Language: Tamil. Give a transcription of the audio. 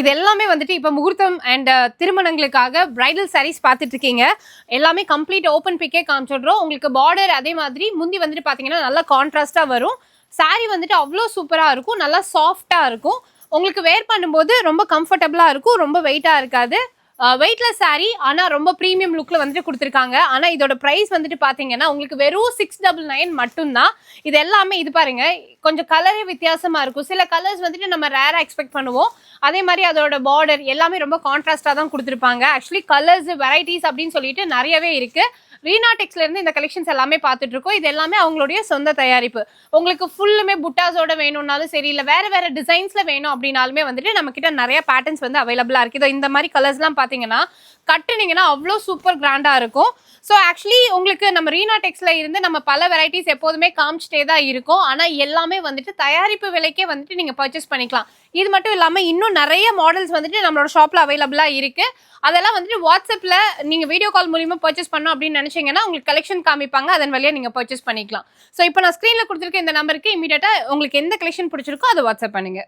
இது எல்லாமே வந்துட்டு இப்போ முகூர்த்தம் அண்ட் திருமணங்களுக்காக பிரைடல் சாரீஸ் பார்த்துட்டு இருக்கீங்க. எல்லாமே கம்ப்ளீட் ஓப்பன் பிக்கே காமிச்சிடுறோம். உங்களுக்கு பார்டர் அதே மாதிரி முந்தி வந்துட்டு பார்த்தீங்கன்னா நல்லா கான்ட்ராஸ்டாக வரும். சாரீ வந்துட்டு அவ்வளோ சூப்பராக இருக்கும், நல்லா சாஃப்டாக இருக்கும். உங்களுக்கு வேர் பண்ணும்போது ரொம்ப கம்ஃபர்டபுளாக இருக்கும், ரொம்ப வெயிட்டாக இருக்காது. வெயிட்லெஸ் சாரீ, ஆனால் ரொம்ப ப்ரீமியம் லுக்கில் வந்துட்டு கொடுத்துருக்காங்க. ஆனால் இதோட ப்ரைஸ் வந்துட்டு பார்த்தீங்கன்னா உங்களுக்கு வெறும் 699 மட்டும்தான். இது எல்லாமே இது பாருங்க, கொஞ்சம் கலரே வித்தியாசமாக இருக்கும். சில கலர்ஸ் வந்துட்டு நம்ம ரேராக எக்ஸ்பெக்ட் பண்ணுவோம். அதே மாதிரி அதோட பார்டர் எல்லாமே ரொம்ப கான்ட்ராஸ்டாக தான் கொடுத்துருப்பாங்க. ஆக்சுவலி கலர்ஸ் வெரைட்டிஸ் அப்படின்னு சொல்லிட்டு நிறையவே இருக்குது. ரீனாடெக்ஸ்ல இருந்து இந்த கலெக்ஷன்ஸ் எல்லாமே பார்த்துட்டு இருக்கோம். இது எல்லாமே அவங்களுடைய சொந்த தயாரிப்பு. உங்களுக்கு ஃபுல்லுமே புட்டாஸோட வேணும்னாலும் சரி, இல்லை வேற வேற டிசைன்ஸ்ல வேணும் அப்படின்னாலுமே வந்துட்டு நம்ம கிட்ட நிறைய பேட்டர்ன்ஸ் வந்து அவைலபிளா இருக்கு. இதோ இந்த மாதிரி கலர்ஸ்லாம் பார்த்தீங்கன்னா கட்டுனீங்கன்னா அவ்வளோ சூப்பர் கிராண்டா இருக்கும். ஸோ ஆக்சுவலி உங்களுக்கு நம்ம ரீனாடெக்ஸ்ல இருந்து நம்ம பல வெரைட்டிஸ் எப்போதுமே காமிச்சிட்டே தான் இருக்கும். ஆனால் எல்லாமே வந்துட்டு தயாரிப்பு விலைக்கே வந்துட்டு நீங்க பர்ச்சேஸ் பண்ணிக்கலாம். இது மட்டும் இல்லாமல் இன்னும் நிறைய மாடல்ஸ் வந்துட்டு நம்மளோட ஷாப்ல அவைலபிளா இருக்கு. அதெல்லாம் வந்துட்டு வாட்ஸ்அப்ல நீங்க வீடியோ கால் மூலியமா பர்ச்சேஸ் பண்ணணும் அப்படின்னு நினைச்சீங்கன்னா உங்களுக்கு கலெக்ஷன் காமிப்பாங்க, அதன் வழியா நீங்க பர்ச்சேஸ் பண்ணிக்கலாம். ஸோ இப்போ நான் ஸ்க்ரீன்ல கொடுத்துருக்க இந்த நம்பருக்கு இமீடியட்டா உங்களுக்கு எந்த கலெக்ஷன் பிடிச்சிருக்கோ அதை வாட்ஸ்அப் பண்ணுங்க.